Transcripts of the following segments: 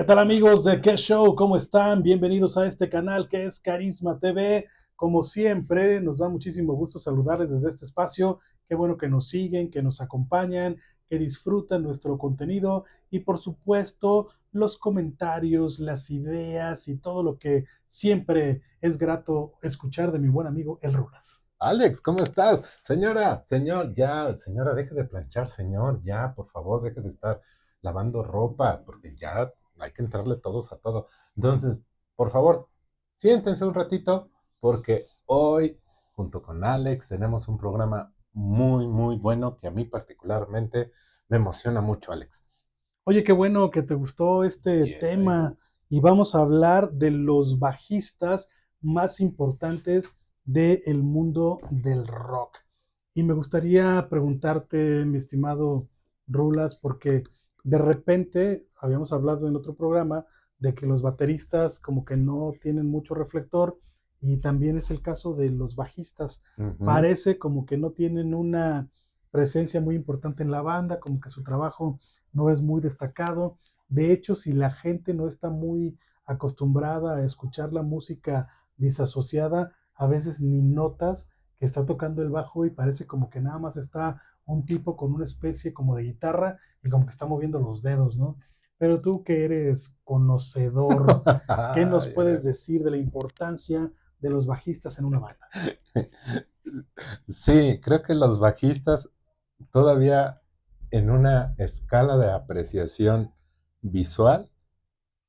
tal amigos de qué show? ¿Cómo están? Bienvenidos a este canal que es Carisma TV. Como siempre, nos da muchísimo gusto saludarles desde este espacio. Qué bueno que nos siguen, que nos acompañan, que disfrutan nuestro contenido y por supuesto los comentarios, las ideas y todo lo que siempre es grato escuchar de mi buen amigo El Rulas. Alex, ¿cómo estás? Señora, señor, ya, señora, deje de planchar, señor, ya, por favor, deje de estar lavando ropa, porque ya hay que entrarle todos a todo. Entonces, por favor, siéntense un ratito, porque hoy, junto con Alex, tenemos un programa muy, muy bueno que a mí particularmente me emociona mucho, Alex. Oye, qué bueno que te gustó este Yes, I do. tema y vamos a hablar de los bajistas más importantes del mundo del rock. Y me gustaría preguntarte, mi estimado Rulas, porque de repente habíamos hablado en otro programa de que los bateristas como que no tienen mucho reflector y también es el caso de los bajistas. Ujú. Parece como que no tienen una presencia muy importante en la banda, como que su trabajo no es muy destacado. De hecho, si la gente no está muy acostumbrada a escuchar la música disasociada, a veces ni notas que está tocando el bajo y parece como que nada más está un tipo con una especie como de guitarra y como que está moviendo los dedos, ¿no? Pero tú que eres conocedor, ¿qué nos Ay, puedes ay. decir de la importancia de los bajistas en una banda? Sí, creo que los bajistas todavía en una escala de apreciación visual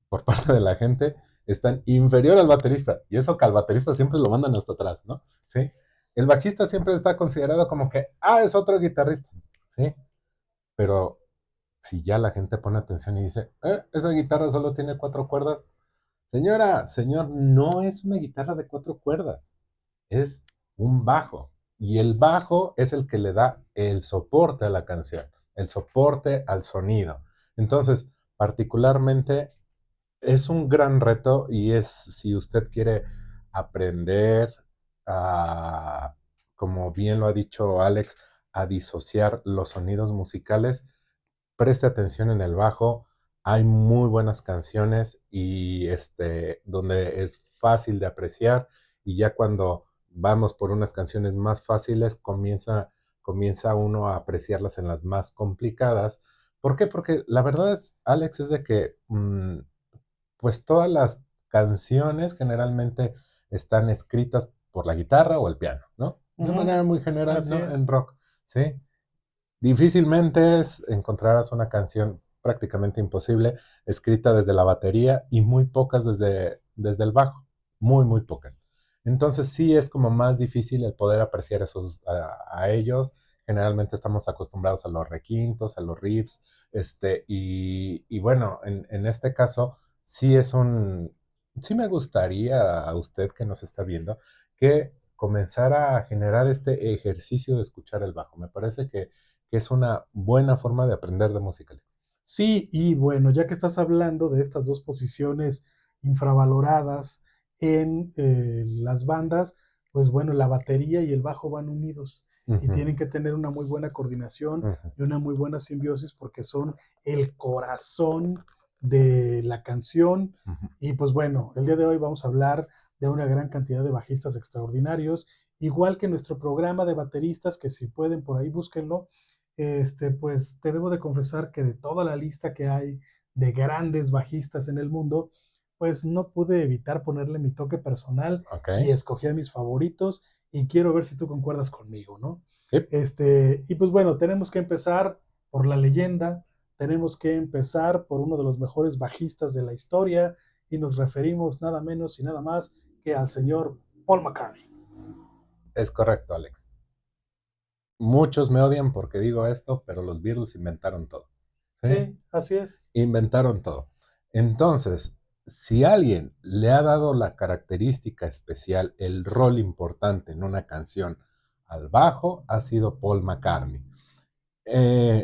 por parte de la gente están inferior al baterista. Y eso que al baterista siempre lo mandan hasta atrás, ¿no? ¿Sí? El bajista siempre está considerado como que, es otro guitarrista, ¿sí? Pero si ya la gente pone atención y dice, esa guitarra solo tiene 4 cuerdas. Señora, señor, no es una guitarra de 4 cuerdas, es un bajo. Y el bajo es el que le da el soporte a la canción, el soporte al sonido. Entonces, particularmente, es un gran reto y es si usted quiere aprender a, como bien lo ha dicho Alex, a disociar los sonidos musicales, preste atención en el bajo. Hay muy buenas canciones y donde es fácil de apreciar y ya cuando vamos por unas canciones más fáciles comienza uno a apreciarlas en las más complicadas. ¿Por qué? Porque la verdad es, Alex, es de que pues todas las canciones generalmente están escritas por la guitarra o el piano, ¿no? Uh De -huh. manera muy general, Así ¿no? En es. rock, ¿sí? Difícilmente encontrarás una canción prácticamente imposible escrita desde la batería y muy pocas desde el bajo, muy, muy pocas. Entonces sí es como más difícil el poder apreciar a ellos. Generalmente estamos acostumbrados a los requintos, a los riffs, y bueno, en este caso sí me gustaría a usted que nos está viendo que comenzara a generar este ejercicio de escuchar el bajo. Me parece que es una buena forma de aprender de música, Alex. Sí, y bueno, ya que estás hablando de estas dos posiciones infravaloradas en las bandas, pues bueno, la batería y el bajo van unidos y Ujú, tienen que tener una muy buena coordinación ujú. y una muy buena simbiosis porque son el corazón de la canción. Ujú. Y pues bueno, el día de hoy vamos a hablar de una gran cantidad de bajistas extraordinarios, igual que nuestro programa de bateristas, que si pueden por ahí búsquenlo. Pues te debo de confesar que de toda la lista que hay de grandes bajistas en el mundo, pues no pude evitar ponerle mi toque personal Ok, y escogí a mis favoritos y quiero ver si tú concuerdas conmigo, ¿no? sí, Y pues bueno, tenemos que empezar por la leyenda, tenemos que empezar por uno de los mejores bajistas de la historia y nos referimos nada menos y nada más que al señor Paul McCartney. es correcto, Alex. Muchos me odian porque digo esto, pero los Beatles inventaron todo. ¿Sí? Sí, así es. Inventaron todo. Entonces, si alguien le ha dado la característica especial, el rol importante en una canción al bajo, ha sido Paul McCartney.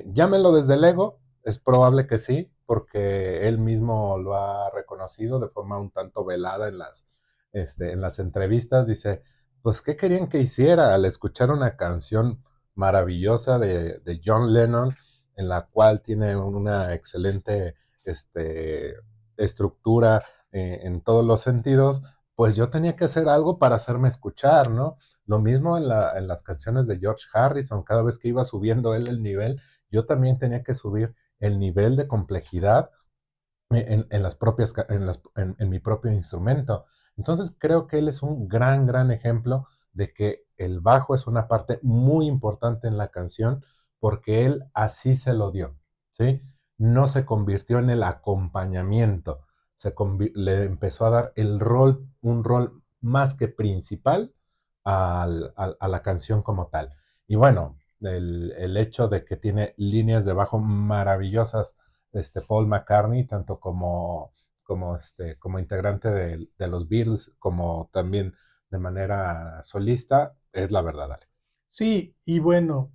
Llámenlo desde el ego, es probable que sí, porque él mismo lo ha reconocido de forma un tanto velada en las entrevistas. Dice, pues, ¿qué querían que hiciera al escuchar una canción maravillosa de John Lennon, en la cual tiene una excelente este, estructura en todos los sentidos, pues yo tenía que hacer algo para hacerme escuchar, ¿no? Lo mismo en las canciones de George Harrison, cada vez que iba subiendo él el nivel, yo también tenía que subir el nivel de complejidad en las propias, en mi propio instrumento. Entonces creo que él es un gran, gran ejemplo de que el bajo es una parte muy importante en la canción porque él así se lo dio, ¿sí? No se convirtió en el acompañamiento, le empezó a dar un rol más que principal a la canción como tal. Y bueno, el hecho de que tiene líneas de bajo maravillosas Paul McCartney, tanto como integrante de los Beatles, como también de manera solista, es la verdad, Alex. Sí, y bueno,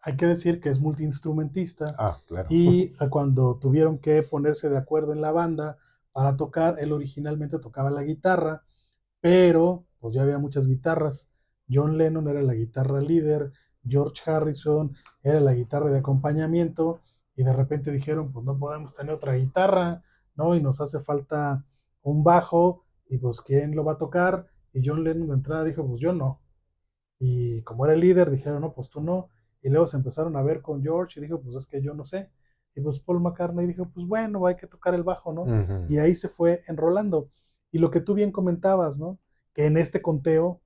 hay que decir que es multiinstrumentista Ah, claro. y cuando tuvieron que ponerse de acuerdo en la banda para tocar, él originalmente tocaba la guitarra, pero pues ya había muchas guitarras. John Lennon era la guitarra líder, George Harrison era la guitarra de acompañamiento y de repente dijeron, pues no podemos tener otra guitarra, ¿no? Y nos hace falta un bajo y pues ¿quién lo va a tocar? Y John Lennon de entrada dijo, pues yo no. Y como era el líder, dijeron, no, pues tú no. Y luego se empezaron a ver con George y dijo, pues es que yo no sé. Y pues Paul McCartney dijo, pues bueno, hay que tocar el bajo, ¿no? Ujú. Y ahí se fue enrolando. Y lo que tú bien comentabas, ¿no? Que en este conteo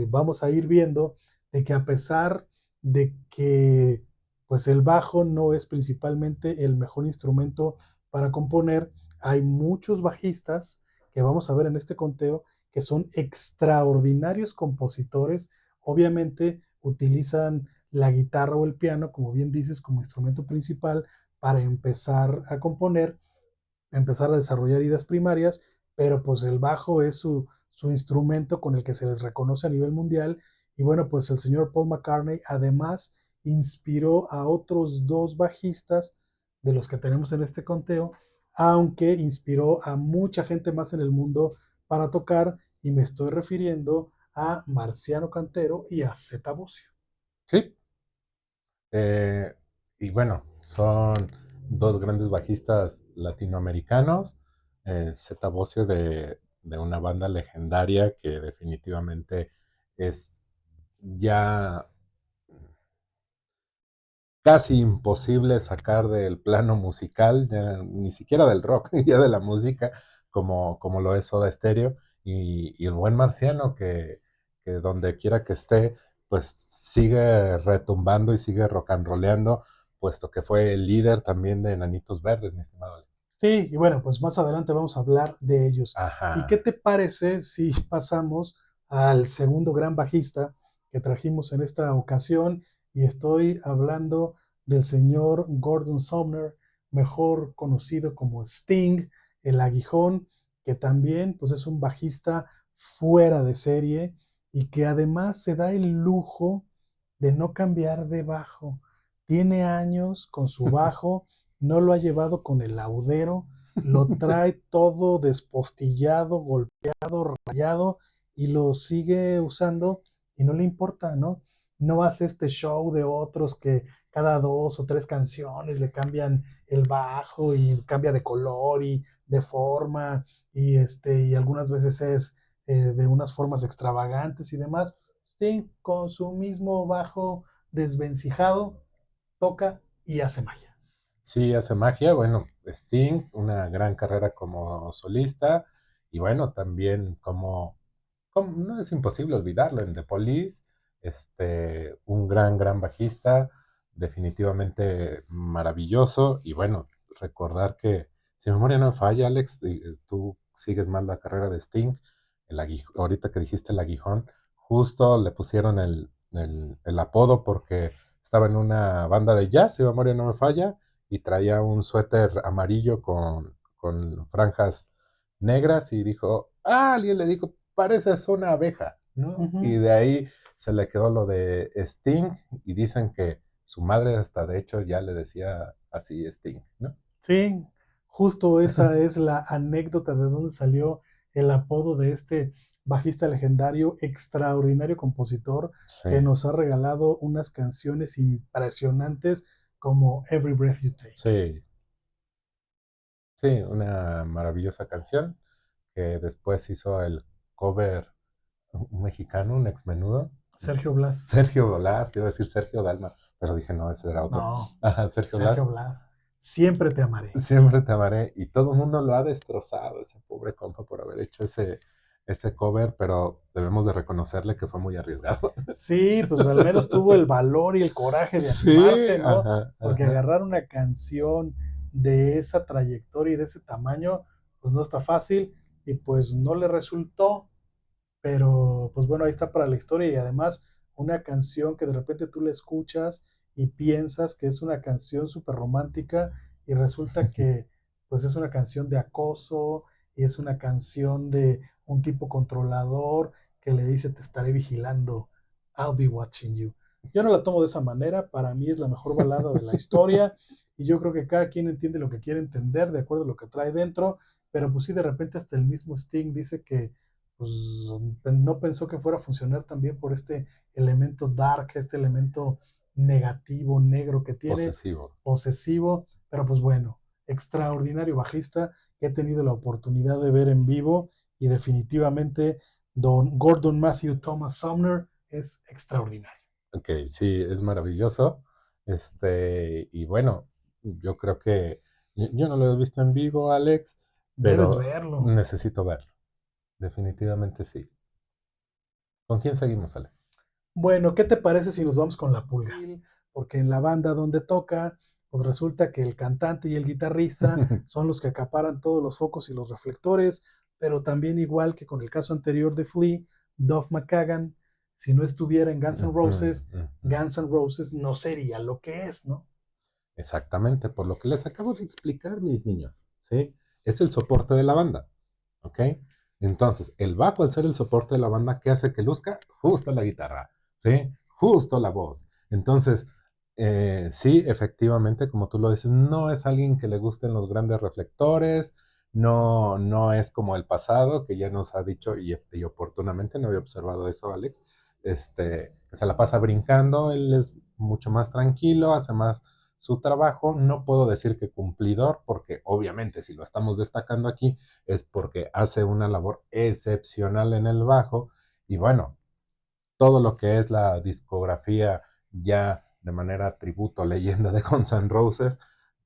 vamos a ir viendo de que a pesar de que pues el bajo no es principalmente el mejor instrumento para componer, hay muchos bajistas que vamos a ver en este conteo que son extraordinarios compositores. Obviamente utilizan la guitarra o el piano, como bien dices, como instrumento principal para empezar a componer, empezar a desarrollar ideas primarias, pero pues el bajo es su instrumento con el que se les reconoce a nivel mundial. Y bueno, pues el señor Paul McCartney además inspiró a otros dos bajistas de los que tenemos en este conteo, aunque inspiró a mucha gente más en el mundo para tocar, y me estoy refiriendo a Marciano Cantero y a Zeta Bosio. Sí, eh, y bueno, son dos grandes bajistas latinoamericanos, Zeta Bosio de una banda legendaria que definitivamente es ya casi imposible sacar del plano musical, ya ni siquiera del rock, ya de la música, como lo es Soda Stereo, y el buen Marciano que donde quiera que esté, pues sigue retumbando y sigue rock and rollando, puesto que fue el líder también de Enanitos Verdes, mi estimado Alex. Sí, y bueno, pues más adelante vamos a hablar de ellos. ¿Y qué Ajá. te parece si pasamos al segundo gran bajista que trajimos en esta ocasión? Y estoy hablando del señor Gordon Sumner, mejor conocido como Sting, el aguijón, que también pues es un bajista fuera de serie y que además se da el lujo de no cambiar de bajo. Tiene años con su bajo, no lo ha llevado con el laudero, lo trae todo despostillado, golpeado, rayado y lo sigue usando y no le importa, ¿no? No hace este show de otros que cada dos o tres canciones le cambian el bajo y cambia de color y de forma y algunas veces es de unas formas extravagantes y demás. Sting con su mismo bajo desvencijado toca y hace magia. Sí, hace magia. Bueno, Sting, una gran carrera como solista. Y bueno, también no es imposible olvidarlo en The Police. Un gran, gran bajista, definitivamente maravilloso. Y bueno, recordar que, si mi memoria no me falla, Alex, tú sigues más la carrera de Sting. Ahorita que dijiste el aguijón, justo le pusieron el apodo porque estaba en una banda de jazz, si mi memoria no me falla y traía un suéter amarillo con franjas negras y dijo, alguien le dijo, pareces una abeja, Uh ¿no? Y -huh. de ahí se le quedó lo de Sting y dicen que su madre hasta de hecho ya le decía así Sting, ¿no? Sí, justo esa es la anécdota de dónde salió el apodo de este bajista legendario, extraordinario compositor que Sí, nos ha regalado unas canciones impresionantes como Every Breath You Take. sí, Sí, una maravillosa canción que después hizo el cover un mexicano, un ex menudo, Sergio Blas. Sergio Blas, te iba a decir Sergio Dalma, pero dije no, ese era otro. No, Ajá, Sergio Sergio Blas, Blas. Siempre te amaré. siempre te amaré, y todo el mundo lo ha destrozado, ese pobre compa, por haber hecho ese cover, pero debemos de reconocerle que fue muy arriesgado. Sí, pues al menos tuvo el valor y el coraje de Sí, animarse, ¿no? ajá, Porque ajá. agarrar una canción de esa trayectoria y de ese tamaño, pues no está fácil y pues no le resultó, pero pues bueno, ahí está para la historia y además una canción que de repente tú la escuchas y piensas que es una canción súper romántica y resulta que pues es una canción de acoso y es una canción de un tipo controlador que le dice te estaré vigilando, I'll be watching you. Yo no la tomo de esa manera, para mí es la mejor balada de la historia y yo creo que cada quien entiende lo que quiere entender de acuerdo a lo que trae dentro, pero pues sí, de repente hasta el mismo Sting dice que pues no pensó que fuera a funcionar también por este elemento dark, este elemento negativo, negro que tiene, Posesivo. posesivo, pero pues bueno, extraordinario bajista que he tenido la oportunidad de ver en vivo y definitivamente don Gordon Matthew Thomas Sumner es extraordinario. Ok, sí, es maravilloso. Y bueno, yo creo que yo no lo he visto en vivo, Alex, Debes pero verlo. necesito verlo. Definitivamente sí. ¿Con quién seguimos, Alex? Bueno, ¿qué te parece si nos vamos con la pulga? Porque en la banda donde toca, pues resulta que el cantante y el guitarrista son los que acaparan todos los focos y los reflectores, pero también igual que con el caso anterior de Flea, Duff McKagan, si no estuviera en Ujú, ujú. Guns N' Roses no sería lo que es, ¿no? Exactamente, por lo que les acabo de explicar, mis niños, ¿sí? Es el soporte de la banda, ¿ok? Entonces, el bajo, al ser el soporte de la banda, ¿qué hace que luzca? Justo la guitarra, ¿sí? Justo la voz. Entonces, sí, efectivamente, como tú lo dices, no es alguien que le gusten los grandes reflectores, no, no es como el pasado, que ya nos ha dicho, y oportunamente, no había observado eso, Alex, que se la pasa brincando, él es mucho más tranquilo, hace más su trabajo. No puedo decir que cumplidor, porque obviamente si lo estamos destacando aquí es porque hace una labor excepcional en el bajo. Y bueno, todo lo que es la discografía ya de manera tributo, leyenda de Guns N' Roses,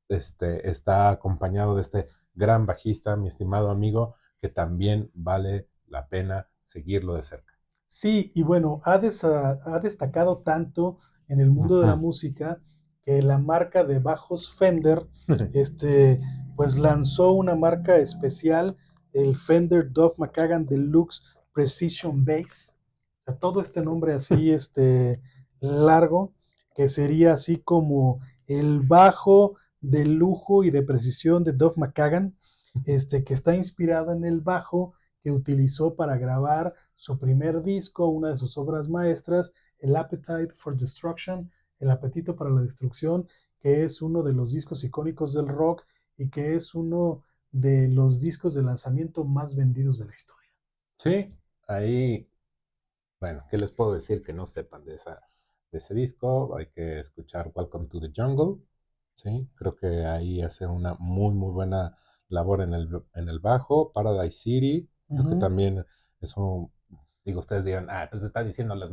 está acompañado de este gran bajista, mi estimado amigo, que también vale la pena seguirlo de cerca. Sí, y bueno, ha destacado tanto en el mundo de la Ujú. música que la marca de bajos Fender, este, pues lanzó una marca especial, el Fender Duff McKagan Deluxe Precision Bass. O sea, todo este nombre así, largo, que sería así como el bajo de lujo y de precisión de Duff McKagan, que está inspirado en el bajo que utilizó para grabar su primer disco, una de sus obras maestras, el Appetite for Destruction, el apetito para la destrucción, que es uno de los discos icónicos del rock y que es uno de los discos de lanzamiento más vendidos de la historia. Sí, ahí, bueno, ¿qué les puedo decir que no sepan de ese disco? Hay que escuchar Welcome to the Jungle, ¿sí? Creo que ahí hace una muy, muy buena labor en el bajo. Paradise City, Uh creo que -huh. también es un, digo, ustedes dirán, ah, pues está diciendo las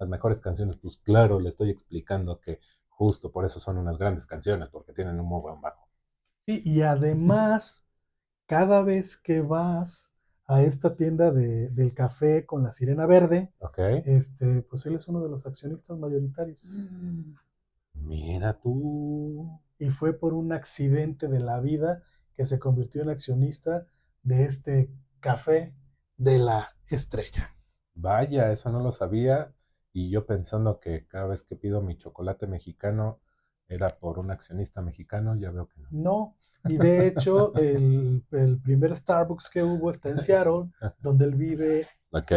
mejores canciones. Pues claro, le estoy explicando que justo por eso son unas grandes canciones, porque tienen un muy buen bajo. Sí, y además, cada vez que vas a esta tienda del café con la sirena verde, ¿Ok? pues él es uno de los accionistas mayoritarios. Mira tú. Y fue por un accidente de la vida que se convirtió en accionista de este café de la estrella. Vaya, eso no lo sabía. Y yo pensando que cada vez que pido mi chocolate mexicano era por un accionista mexicano, ya veo que no. No, y de hecho el primer Starbucks que hubo está en Seattle, donde él vive Ok,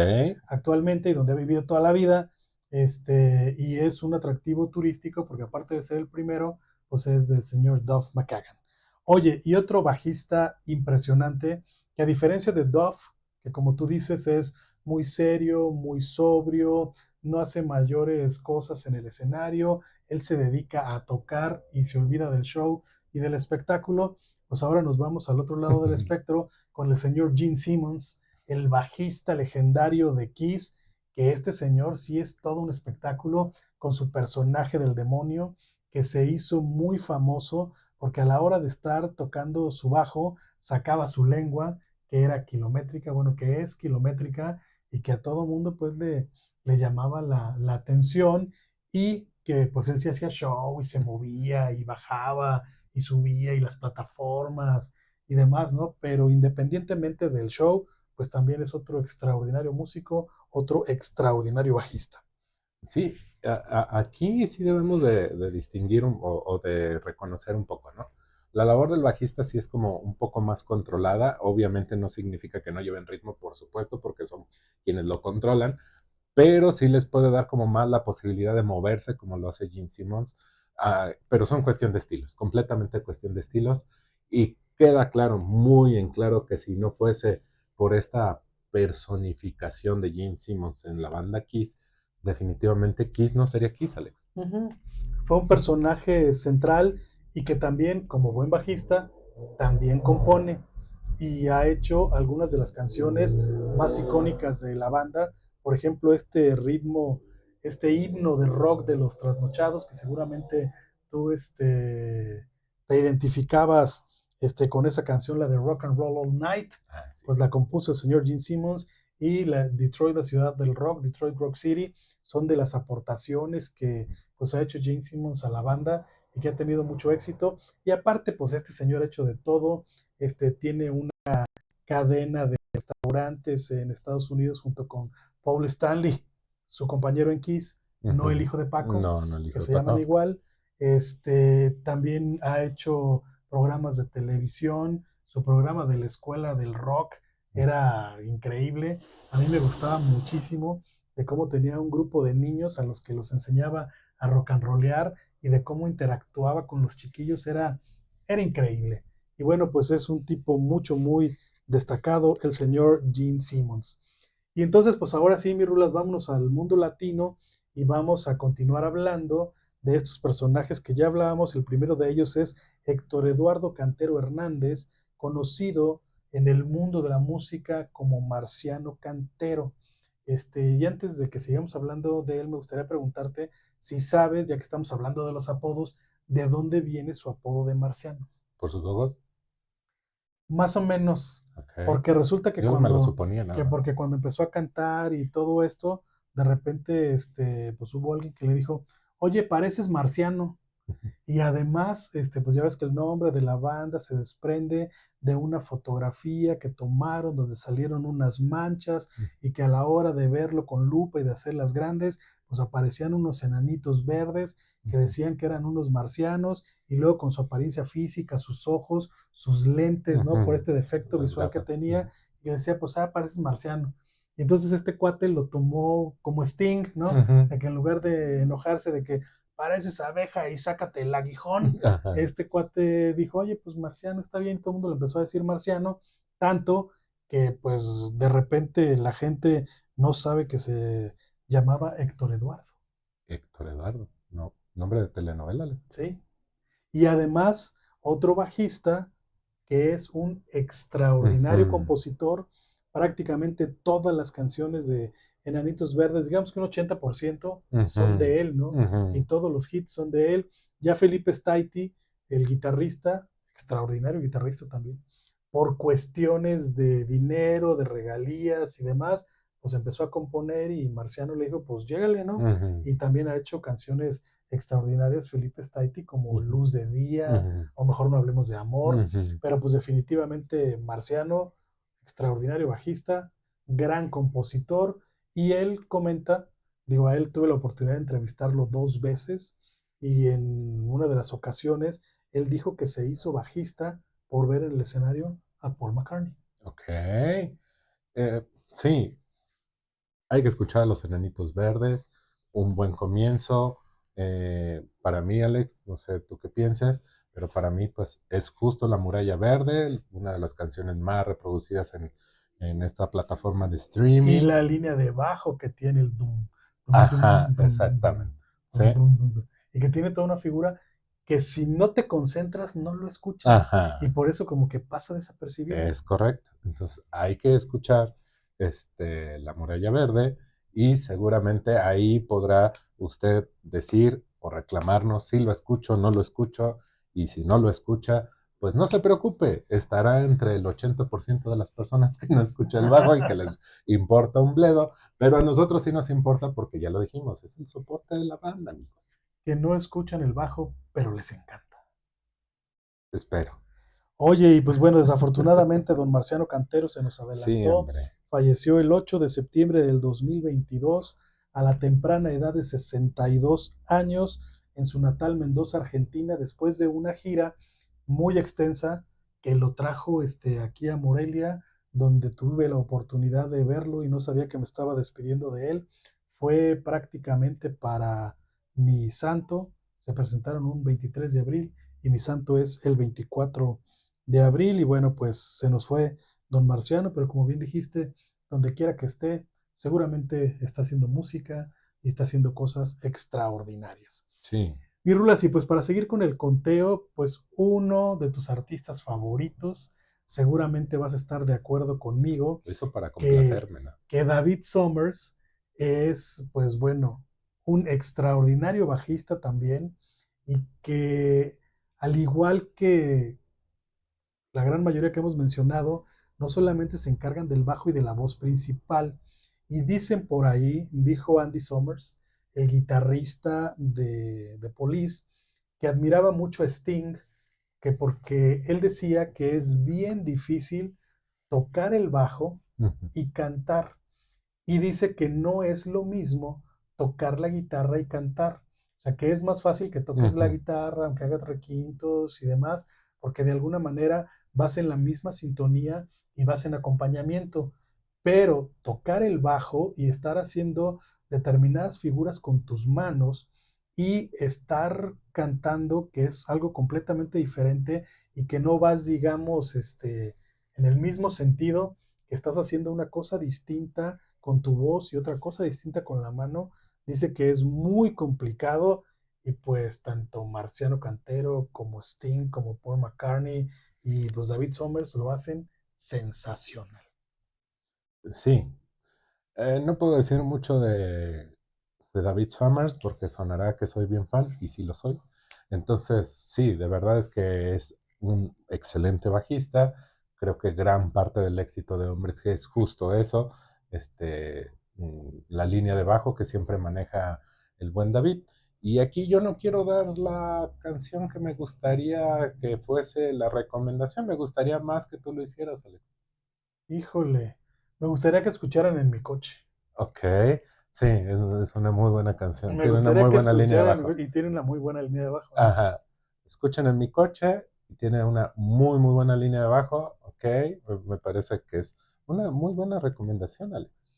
actualmente y donde ha vivido toda la vida, y es un atractivo turístico porque aparte de ser el primero, pues es del señor Duff McKagan. Oye, y otro bajista impresionante, que a diferencia de Duff, que como tú dices es muy serio, muy sobrio, no hace mayores cosas en el escenario, él se dedica a tocar y se olvida del show y del espectáculo. pues ahora nos vamos al otro lado del espectro con el señor Gene Simmons, el bajista legendario de Kiss, que este señor sí es todo un espectáculo con su personaje del demonio, que se hizo muy famoso porque a la hora de estar tocando su bajo, sacaba su lengua, que era kilométrica, bueno, que es kilométrica, y que a todo mundo pues le llamaba la atención, y que pues él sí hacía show y se movía y bajaba y subía y las plataformas y demás, ¿no? Pero independientemente del show, pues también es otro extraordinario músico, otro extraordinario bajista. Sí, aquí sí debemos de distinguir o de reconocer un poco, ¿no? La labor del bajista sí es como un poco más controlada. Obviamente no significa que no lleven ritmo, por supuesto, porque son quienes lo controlan, pero sí les puede dar como más la posibilidad de moverse como lo hace Gene Simmons. Pero son cuestión de estilos, completamente cuestión de estilos. Y queda claro, muy en claro, que si no fuese por esta personificación de Gene Simmons en la banda Kiss, definitivamente Kiss no sería Kiss, Alex. Ujú. Fue un personaje central y que también, como buen bajista, también compone y ha hecho algunas de las canciones más icónicas de la banda. Por ejemplo, este ritmo, este himno de rock de los trasnochados, que seguramente tú te identificabas con esa canción, la de Rock and Roll All Night, Sí. pues la compuso el señor Gene Simmons, y la Detroit, la ciudad del rock, Detroit Rock City, son de las aportaciones que pues ha hecho Gene Simmons a la banda y que ha tenido mucho éxito. Y aparte, pues este señor ha hecho de todo, tiene una cadena de restaurantes en Estados Unidos junto con Paul Stanley, su compañero en Kiss, no el Ujú. hijo de Paco, No, no que elijo de se llaman Paco. igual. También ha hecho programas de televisión, su programa de la escuela del rock era increíble, a mí me gustaba muchísimo de cómo tenía un grupo de niños a los que los enseñaba a rock and rollear y de cómo interactuaba con los chiquillos, era increíble. Y bueno, pues es un tipo muy destacado, el señor Gene Simmons. Y entonces, pues ahora sí, mi Rulas, vámonos al mundo latino y vamos a continuar hablando de estos personajes que ya hablábamos. El primero de ellos es Héctor Eduardo Cantero Hernández, conocido en el mundo de la música como Marciano Cantero. Y antes de que sigamos hablando de él, me gustaría preguntarte si sabes, ya que estamos hablando de los apodos, de dónde viene su apodo de Marciano. ¿Por sus ojos? Más o menos, Ok. porque resulta que Yo me lo suponía nada más. porque cuando empezó a cantar y todo esto, de repente, pues hubo alguien que le dijo, oye, pareces marciano. Y además, pues ya ves que el nombre de la banda se desprende de una fotografía que tomaron donde salieron unas manchas y que a la hora de verlo con lupa y de hacerlas grandes, pues aparecían unos enanitos verdes que decían que eran unos marcianos, y luego con su apariencia física, sus ojos, sus lentes, ¿no? Por este defecto Las visual que gafas. tenía, y que decía, pues, pareces marciano. Y entonces este cuate lo tomó como Sting, ¿no? De que en lugar de enojarse de que pareces abeja y sácate el aguijón, Ajá. este cuate dijo, oye, pues marciano está bien, todo el mundo le empezó a decir marciano, tanto que pues de repente la gente no sabe que se llamaba Héctor Eduardo, Héctor Eduardo. No, nombre de telenovela, Alex. ¿sí? Y además, otro bajista que es un extraordinario Ujú, compositor, prácticamente todas las canciones de Enanitos Verdes, digamos que un 80% son ujú, de él, ¿no? Y ujú, todos los hits son de él. Ya Felipe Staiti, el guitarrista, extraordinario guitarrista también, por cuestiones de dinero, de regalías y demás, pues empezó a componer y Marciano le dijo, pues llégale, ¿no? ujú, Y también ha hecho canciones extraordinarias Felipe Staiti como ujú, Luz de Día, ujú, o mejor no hablemos de amor, ujú. pero pues definitivamente Marciano, extraordinario bajista, gran compositor, y él comenta, digo, a él tuve la oportunidad de entrevistarlo 2 veces, y en una de las ocasiones él dijo que se hizo bajista por ver en el escenario a Paul McCartney. Ok. Sí, hay que escuchar a los Enanitos Verdes, un buen comienzo. Para mí, Alex, no sé tú qué piensas, pero para mí, pues, es justo La Muralla Verde, una de las canciones más reproducidas en esta plataforma de Y streaming. la línea de bajo que tiene el dum, dum, dum, Ajá, dum, dum, dum, dum, exactamente. Sí. dum, dum, dum, dum, y que tiene toda una figura que si no te concentras no lo escuchas y Ajá, por eso como que pasa desapercibido. es correcto. Entonces hay que escuchar La Muralla Verde y seguramente ahí podrá usted decir o reclamarnos si lo escucho, no lo escucho, y si no lo escucha, pues no se preocupe, estará entre el 80% de las personas que no escucha el bajo y que les importa un bledo, pero a nosotros sí nos importa porque ya lo dijimos, es el soporte de la banda, amigos. Que no escuchan el bajo, pero les encanta. Espero. Oye, y pues bueno, desafortunadamente don Marciano Cantero se nos Sí, adelantó, hombre. falleció el 8 de septiembre del 2022 a la temprana edad de 62 años en su natal Mendoza, Argentina, después de una gira muy extensa que lo trajo aquí a Morelia, donde tuve la oportunidad de verlo y no sabía que me estaba despidiendo de él. Fue prácticamente para mi santo, se presentaron un 23 de abril y mi santo es el 24 de abril y bueno, pues se nos fue don Marciano, pero como bien dijiste, donde quiera que esté, seguramente está haciendo música y está haciendo cosas extraordinarias. Sí, Virulas, y pues para seguir con el conteo, pues uno de tus artistas favoritos, seguramente vas a estar de acuerdo conmigo, lo hizo para que, complacerme, ¿no? que David Summers es, pues bueno, un extraordinario bajista también y que al igual que la gran mayoría que hemos mencionado, no solamente se encargan del bajo y de la voz principal. Y dicen por ahí, dijo Andy Summers, el guitarrista de Police, que admiraba mucho a Sting, que porque él decía que es bien difícil tocar el bajo Ujú, y cantar. Y dice que no es lo mismo tocar la guitarra y cantar. O sea, que es más fácil que toques la ujú. guitarra, aunque hagas requintos y demás, porque de alguna manera vas en la misma sintonía y vas en acompañamiento. Pero tocar el bajo y estar haciendo determinadas figuras con tus manos y estar cantando, que es algo completamente diferente y que no vas, digamos, en el mismo sentido, que estás haciendo una cosa distinta con tu voz y otra cosa distinta con la mano, dice que es muy complicado y pues tanto Marciano Cantero como Sting, como Paul McCartney y pues David Summers lo hacen sensacional. Sí, no puedo decir mucho de David Summers porque sonará que soy bien fan y sí lo soy. Entonces, sí, de verdad es que es un excelente bajista. Creo que gran parte del éxito de Hombres G es justo eso, la línea de bajo que siempre maneja el buen David. Y aquí yo no quiero dar la canción que me gustaría que fuese la recomendación, me gustaría más que tú lo hicieras, Alex. Híjole, me gustaría que escucharan en mi coche. Ok, sí, es una muy buena canción. Me Tiene una gustaría muy que buena línea de escucharan bajo. y tiene una muy buena línea de bajo, ¿no? Ajá. Escuchen en mi coche y tiene una muy, muy buena línea de bajo. Ok, me parece que es una muy buena recomendación, Alex.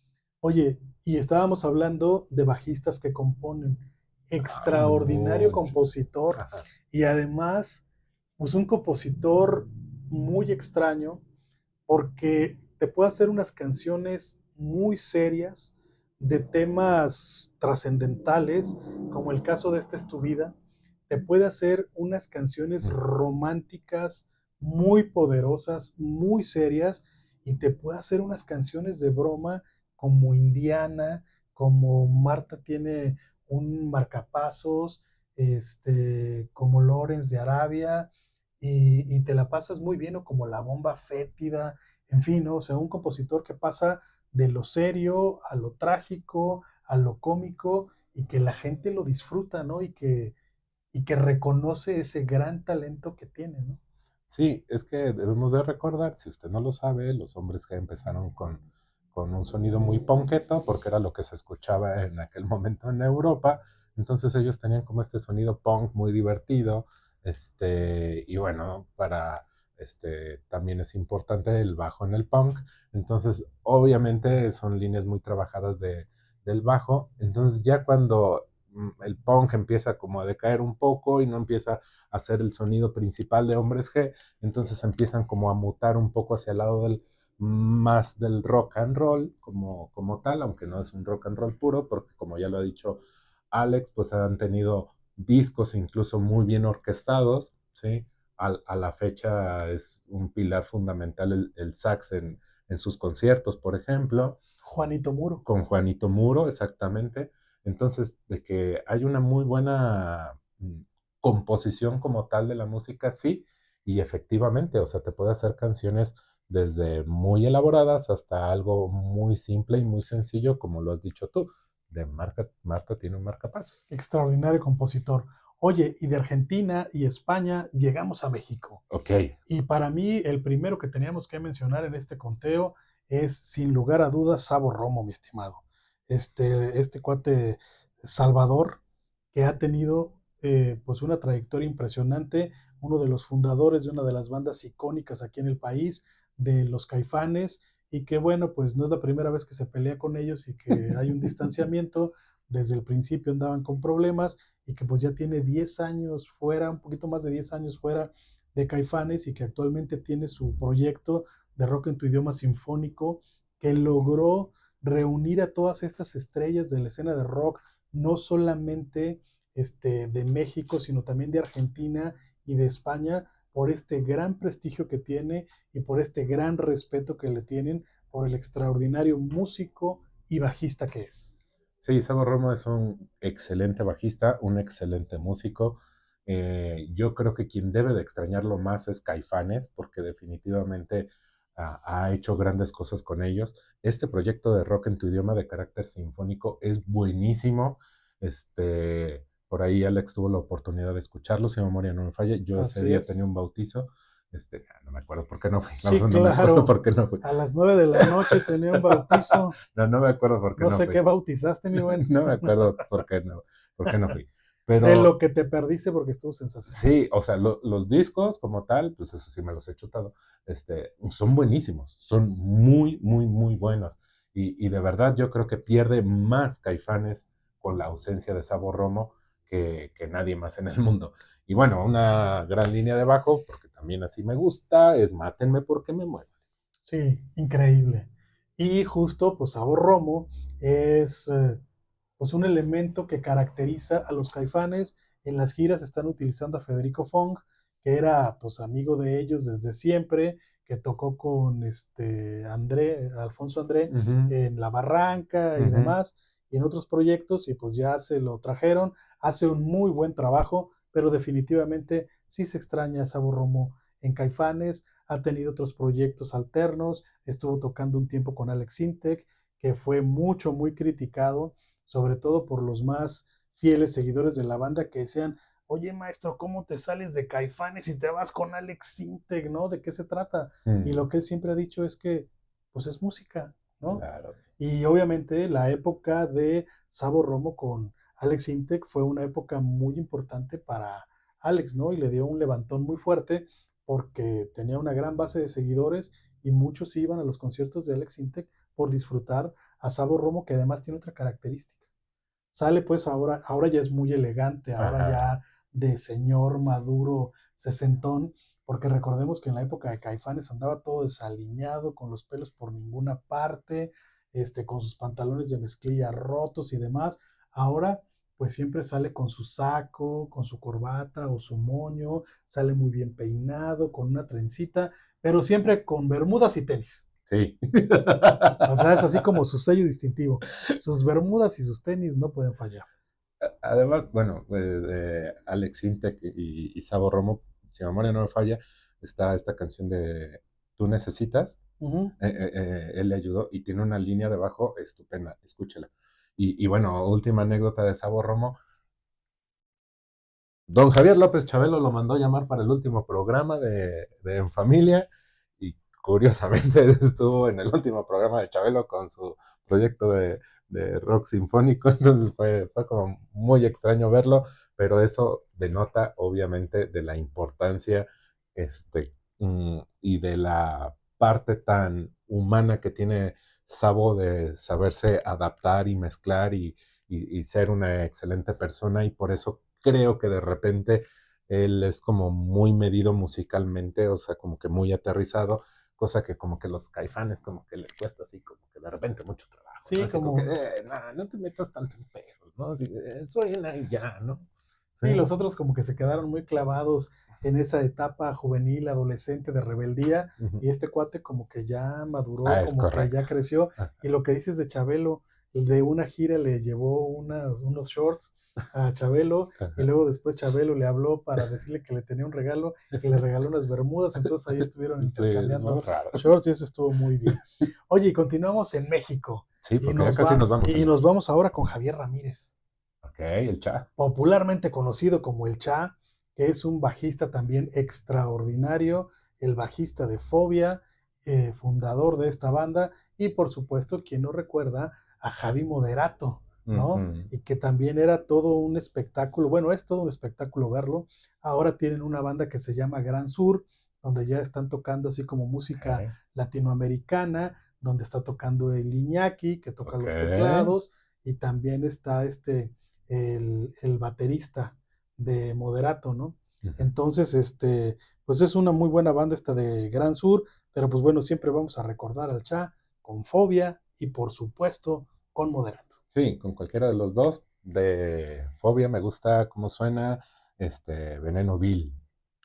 Oye, y estábamos hablando de bajistas que componen. Hay Extraordinario muchos. compositor Ajá. y además, pues un compositor muy extraño porque te puede hacer unas canciones muy serias de temas trascendentales, como el caso de Esta es tu vida. Te puede hacer unas canciones Ujú. románticas muy poderosas, muy serias, y te puede hacer unas canciones de broma como Indiana, como Marta tiene un marcapasos, como Lawrence de Arabia, y te la pasas muy bien, o como La Bomba Fétida, en fin, ¿no? O sea, un compositor que pasa de lo serio a lo trágico, a lo cómico, y que la gente lo disfruta, ¿no? Y que reconoce ese gran talento que tiene, ¿no? Sí, es que debemos de recordar, si usted no lo sabe, los hombres que empezaron con un sonido muy ponqueto, porque era lo que se escuchaba en aquel momento en Europa. Entonces ellos tenían como este sonido punk muy divertido. Y bueno, también es importante el bajo en el punk. Entonces, obviamente son líneas muy trabajadas del bajo. Entonces ya cuando el punk empieza como a decaer un poco y no empieza a ser el sonido principal de Hombres G, entonces empiezan como a mutar un poco hacia el lado más del rock and roll como tal, aunque no es un rock and roll puro, porque como ya lo ha dicho Alex, pues han tenido discos incluso muy bien orquestados, ¿sí? A la fecha es un pilar fundamental el sax en sus conciertos, por ejemplo, Juanito Muro. con Juanito Muro, exactamente. Entonces, de que hay una muy buena composición como tal de la música, sí, y efectivamente, o sea, te puede hacer canciones desde muy elaboradas hasta algo muy simple y muy sencillo, como lo has dicho tú, de Marta tiene un marcapasos. Extraordinario compositor. Oye, y de Argentina y España llegamos a México. Ok, Y para mí, el primero que teníamos que mencionar en este conteo es, sin lugar a dudas, Sabo Romo, mi estimado. Este cuate Salvador, que ha tenido pues una trayectoria impresionante, uno de los fundadores de una de las bandas icónicas aquí en el país, de los Caifanes, y que bueno, pues no es la primera vez que se pelea con ellos y que hay un distanciamiento. Desde el principio andaban con problemas y que pues ya tiene 10 años fuera, un poquito más de 10 años fuera de Caifanes, y que actualmente tiene su proyecto de rock en tu idioma sinfónico, que logró reunir a todas estas estrellas de la escena de rock, no solamente de México, sino también de Argentina y de España, por este gran prestigio que tiene y por este gran respeto que le tienen por el extraordinario músico y bajista que es. sí, Sabo Romo es un excelente bajista, un excelente músico. Yo creo que quien debe de extrañarlo más es Caifanes, porque definitivamente ha hecho grandes cosas con ellos. Este proyecto de rock en tu idioma de carácter sinfónico es buenísimo. Por ahí Alex tuvo la oportunidad de escucharlo, si mi memoria no me falla. Yo ese Así día tenía es. un bautizo. No me acuerdo por qué no fui. La Sí, verdad no me acuerdo claro. por qué no fui. A las 9 de la noche tenía un bautizo. No me acuerdo por qué No no sé fui. qué bautizaste, mi buen. No me acuerdo por qué no fui. De lo Pero que te perdiste porque estuvo sensacional. sí, o sea, los discos como tal, pues eso sí me los he chutado, son buenísimos, son muy, muy, muy buenos. Y de verdad yo creo que pierde más Caifanes con la ausencia de Sabo Romo que nadie más en el mundo. Y bueno, una gran línea de bajo, porque también así me gusta, es Mátenme porque me muero. Sí, increíble. Y justo, pues Sabor Romo es pues un elemento que caracteriza a los Caifanes. En las giras están utilizando a Federico Fong, que era pues amigo de ellos desde siempre, que tocó con Alfonso André Ujú, en La Barranca y ujú. demás, y en otros proyectos, y pues ya se lo trajeron. Hace un muy buen trabajo, pero definitivamente sí se extraña a Sabor Romo en Caifanes. Ha tenido otros proyectos alternos, estuvo tocando un tiempo con Alex Sintek, que fue muy criticado, sobre todo por los más fieles seguidores de la banda que decían, oye maestro, ¿cómo te sales de Caifanes y te vas con Alex Sintek, ¿no? ¿De qué se trata? Y Mm, lo que él siempre ha dicho es que, pues es música, ¿no? claro. Y obviamente la época de Sabo Romo con Alex Sintek fue una época muy importante para Alex, ¿no? Y le dio un levantón muy fuerte porque tenía una gran base de seguidores y muchos iban a los conciertos de Alex Sintek por disfrutar a Sabo Romo, que además tiene otra característica. Sale pues ahora ya es muy elegante, ahora Ajá. ya de señor maduro, sesentón, porque recordemos que en la época de Caifanes andaba todo desaliñado, con los pelos por ninguna parte, con sus pantalones de mezclilla rotos y demás. Ahora pues siempre sale con su saco, con su corbata o su moño, sale muy bien peinado, con una trencita, pero siempre con bermudas y tenis. Sí. O sea, es así como su sello distintivo. Sus bermudas y sus tenis no pueden fallar. Además, bueno, Alex Intec y Sabo Romo, si mi memoria no me falla, está esta canción de Tú Necesitas. Ujú. Él le ayudó y tiene una línea de bajo estupenda, escúchela. Y bueno, última anécdota de Sabo Romo. Don Javier López Chabelo lo mandó a llamar para el último programa de En Familia y curiosamente estuvo en el último programa de Chabelo con su proyecto de rock sinfónico, entonces fue como muy extraño verlo, pero eso denota obviamente de la importancia y de la parte tan humana que tiene Sabo de saberse adaptar y mezclar y ser una excelente persona y por eso creo que de repente él es como muy medido musicalmente, o sea, como que muy aterrizado, cosa que como que los Caifanes como que les cuesta así, como que de repente mucho trabajo, ¿no? Sí, Así como que, como, nah, no te metas tanto en pedos, ¿no? Así, suena y ya, ¿no? Sí. Sí, los otros como que se quedaron muy clavados en esa etapa juvenil, adolescente de rebeldía, Ujú. y este cuate como que ya maduró, Ah, es como que ya correcto. creció. Ah, Y lo que dices de Chabelo, de una gira le llevó unos shorts a Chabelo, y ajá. luego después Chabelo le habló para decirle que le tenía un regalo y le regaló unas bermudas, entonces ahí estuvieron Sí, es muy intercambiando raro. shorts y eso estuvo muy bien. Oye, y continuamos en México Sí, porque ya casi nos vamos, y nos Alex. vamos ahora con Javier Ramírez, Ok, el Cha. popularmente conocido como el Cha, que es un bajista también extraordinario, el bajista de Fobia, fundador de esta banda, y por supuesto, quien no recuerda a Javi Moderato, ¿no? Ujú. Y que también era todo un espectáculo, bueno, es todo un espectáculo verlo. Ahora tienen una banda que se llama Gran Sur, donde ya están tocando así como música Ok, latinoamericana, donde está tocando el Iñaki, que toca ok. los teclados, y también está el baterista de Moderato, ¿no? Ujú. Entonces, pues es una muy buena banda esta de Gran Sur, pero pues bueno, siempre vamos a recordar al Cha con Fobia y por supuesto con Moderato. Sí, con cualquiera de los dos. De Fobia me gusta cómo suena Veneno Vil.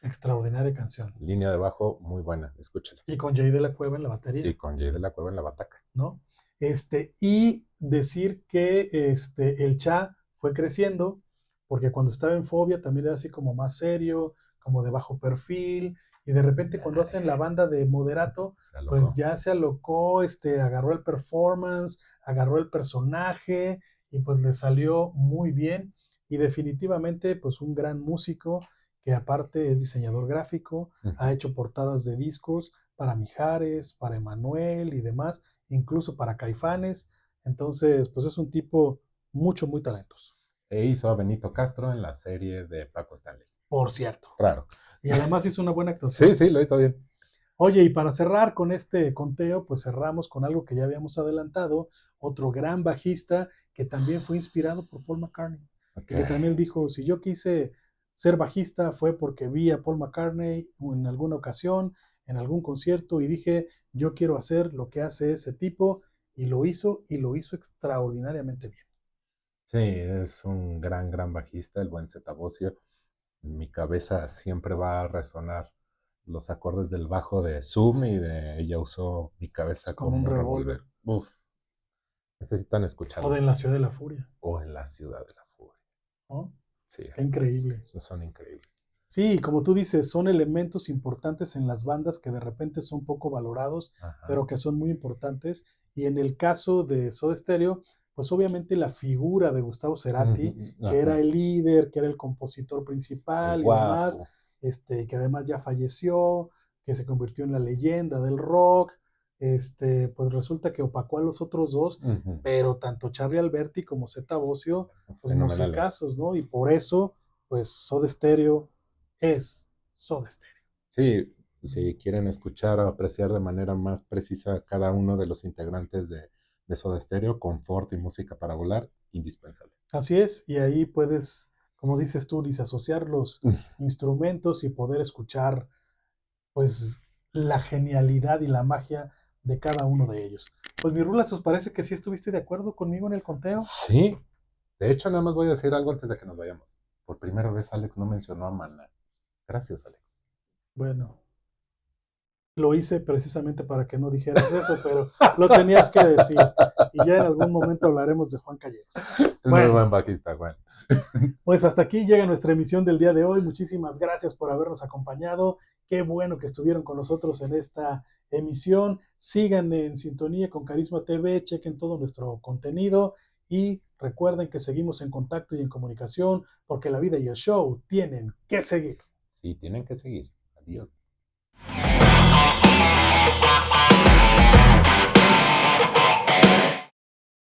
Extraordinaria canción. Línea de bajo muy buena, escúchala. Y con Jay de la Cueva en la Y batería, con Jay de la Cueva en la bataca. ¿no? Y decir que el Cha fue creciendo, porque cuando estaba en Fobia también era así como más serio, como de bajo perfil, y de repente cuando hacen la banda de Moderato, Se pues alocó. ya se alocó, agarró el performance, agarró el personaje, y pues le salió muy bien, y definitivamente pues un gran músico, que aparte es diseñador gráfico, ha Ujú. hecho portadas de discos para Mijares, para Emanuel y demás, incluso para Caifanes. Entonces, pues es un tipo muy talentoso, E hizo a Benito Castro en la serie de Paco Stanley. por cierto. Raro. Y además hizo una buena Sí, actuación. sí, lo hizo bien. Oye, y para cerrar con este conteo, pues cerramos con algo que ya habíamos adelantado, otro gran bajista que también fue inspirado por Paul McCartney Ok. y que también dijo, si yo quise ser bajista fue porque vi a Paul McCartney en alguna ocasión, en algún concierto y dije, yo quiero hacer lo que hace ese tipo y lo hizo extraordinariamente bien. Sí, es un gran bajista, el buen Zeta Bosio. En mi cabeza siempre va a resonar los acordes del bajo de Zoom y de Ella usó mi cabeza Como un como un revólver. revólver. Uf, necesitan O de escucharlo. En la ciudad de la furia, O en la ciudad de la furia. ¿no? Sí, Qué Alex, increíble. esos son increíbles. Sí, como tú dices, son elementos importantes en las bandas que de repente son poco valorados, Ajá. pero que son muy importantes. Y en el caso de Soda Stereo, pues obviamente la figura de Gustavo Cerati, Ujú, que era ajá. el líder, que era el compositor El principal y demás, guapo. que además ya falleció, que se convirtió en la leyenda del rock, pues resulta que opacó a los otros dos, Ujú. pero tanto Charlie Alberti como Zeta Bosio, pues Fenomenales. musicazos, ¿no? Y por eso, pues Soda Stereo es Soda Stereo. Sí, si quieren escuchar o apreciar de manera más precisa cada uno de los integrantes de Soda Stereo, confort y música para volar, indispensable. Así es, y ahí puedes, como dices tú, disasociar los instrumentos y poder escuchar, pues, la genialidad y la magia de cada uno de ellos. Pues mi Rulas, ¿os parece que sí estuviste de acuerdo conmigo en el conteo? Sí, de hecho, nada más voy a decir algo antes de que nos vayamos. Por primera vez, Alex no mencionó a Maná. Gracias, Alex. Bueno, lo hice precisamente para que no dijeras eso, pero lo tenías que decir. Y ya en algún momento hablaremos de Juan Calleros. Es muy Bueno, buen bajista, bueno. pues hasta aquí llega nuestra emisión del día de hoy. Muchísimas gracias por habernos acompañado. Qué bueno que estuvieron con nosotros en esta emisión. Sigan en sintonía con Carisma TV, chequen todo nuestro contenido y recuerden que seguimos en contacto y en comunicación porque la vida y el show tienen que seguir. Sí, tienen que seguir. Adiós.